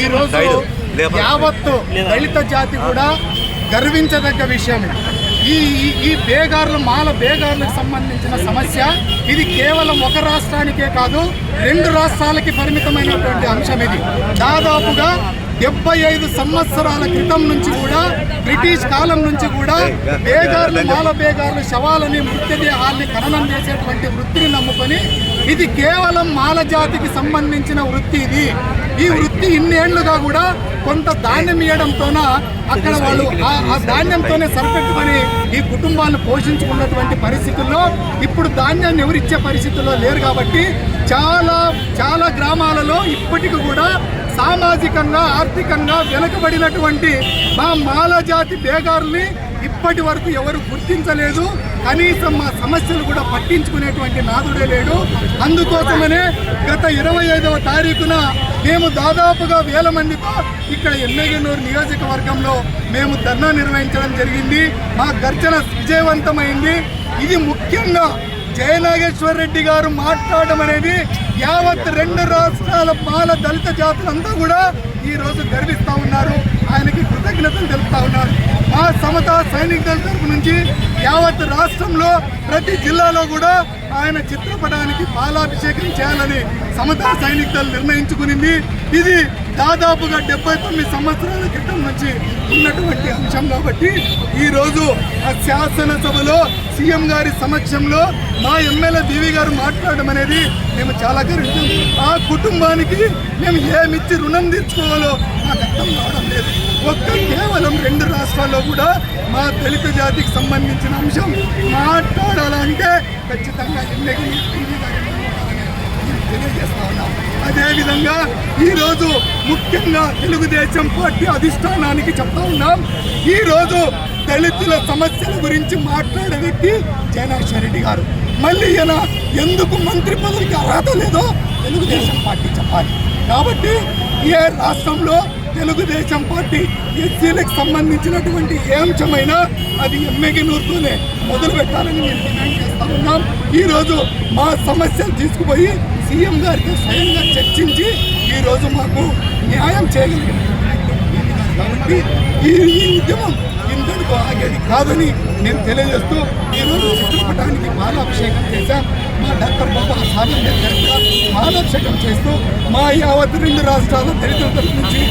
ఈరోజు యావత్తు దళిత జాతి కూడా గర్వించదగ్గ విషయం. ఈ బేగారులు మాల బేగారులకు సంబంధించిన సమస్య ఇది కేవలం ఒక రాష్ట్రానికే కాదు, 2 రాష్ట్రాలకి పరిమితమైనటువంటి అంశం. ఇది దాదాపుగా 75 సంవత్సరాల క్రితం నుంచి కూడా, బ్రిటిష్ కాలం నుంచి కూడా బేగారులు మాల బేగారులు శవాలని మృతదేహాల్ని ఖననం చేసేటువంటి వృత్తిని నమ్ముకొని, ఇది కేవలం మాల జాతికి సంబంధించిన వృత్తి. ఈ వృత్తి ఇన్నేళ్లుగా కూడా కొంత ధాన్యం ఇవ్వడంతోన అక్కడ వాళ్ళు ఆ ధాన్యంతోనే సరిపెట్టుకొని ఈ కుటుంబాలను పోషించుకున్నటువంటి పరిస్థితుల్లో ఇప్పుడు ధాన్యాన్ని ఎవరిచ్చే పరిస్థితుల్లో లేరు. కాబట్టి చాలా గ్రామాలలో ఇప్పటికి కూడా సామాజికంగా ఆర్థికంగా వెనుకబడినటువంటి మా మాల జాతి బేగారుల్ని ఇప్పటి వరకు ఎవరు గుర్తించలేదు. కనీసం మా సమస్యలు కూడా పట్టించుకునేటువంటి నాదుడే లేడు. అందుకోసమనే గత 25వ తారీఖున మేము దాదాపుగా 1000 మందితో ఇక్కడ ఎమ్మెగనూరు నియోజకవర్గంలో మేము ధర్నా నిర్వహించడం జరిగింది. మా గర్జన విజయవంతమైంది. ఇది ముఖ్యంగా జయనాగేశ్వర్ రెడ్డి గారు మాట్లాడడం అనేది యావత్ 2 రాష్ట్రాల మాల దళిత జాతులంతా కూడా ఈరోజు గర్విస్తూ ఉన్నారు. ఆయనకి కృతజ్ఞతలు తెలుపుతా ఉన్నారు. మా సమతా సైనిక దళ తరపు నుంచి యావత్ రాష్ట్రంలో ప్రతి జిల్లాలో కూడా ఆయన చిత్రపటానికి పాలాభిషేకం చేయాలని సమతా సైనిక దళ నిర్ణయించుకునింది. ఇది దాదాపుగా 79 సంవత్సరాల క్రితం నుంచి ఉన్నటువంటి అంశం. కాబట్టి ఈరోజు ఆ శాసనసభలో సీఎం గారి సమక్షంలో మా ఎమ్మెల్యే దేవి గారు మాట్లాడడం అనేది మేము చాలా గర్వించాం. ఆ కుటుంబానికి మేము ఏమిచ్చి రుణం తీర్చుకోవాలో నాకు అర్థం కావడం లేదు. కేవలం 2 రాష్ట్రాల్లో కూడా మా దళిత జాతికి సంబంధించిన అంశం మాట్లాడాలంటే ఖచ్చితంగా తెలియజేస్తా ఉన్నాం. అదేవిధంగా ఈరోజు ముఖ్యంగా తెలుగుదేశం పార్టీ అధిష్టానానికి చెప్తా ఉన్నాం. ఈరోజు దళితుల సమస్యల గురించి మాట్లాడే వ్యక్తి జయనాగేశ్వర్ రెడ్డి గారు. మళ్ళీ ఈయన ఎందుకు మంత్రి పదవికి అర్హత లేదో తెలుగుదేశం పార్టీ చెప్పాలి. కాబట్టి ఏ రాష్ట్రంలో తెలుగుదేశం పార్టీ ఎస్సీలకు సంబంధించినటువంటి ఏ అంశమైనా అది ఎమ్మెగనూరుతోనే మొదలు పెట్టాలని మేము డిమాండ్ చేస్తా ఉన్నాం. ఈరోజు మా సమస్యలు తీసుకుపోయి సీఎం గారితో స్వయంగా చర్చించి ఈరోజు మాకు న్యాయం చేయగలిగారు. కాబట్టి ఈ ఉద్యమం ఇంతటితో ఆగేది కాదని నేను తెలియజేస్తూ ఈరోజు చిత్రపటానికి పాలాభిషేకం చేశాం. మా డాక్టర్ బాబా సాగర్ గారు పాలాభిషేకం చేస్తూ మా యావత్ 2 రాష్ట్రాల దళితుల తరఫు నుంచి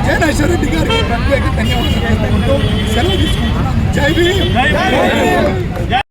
జయనాగేశ్వర్ రెడ్డి గారికి ప్రత్యేక ధన్యవాదాలు సెలవు తీసుకుంటున్నాను. జై భీమ్.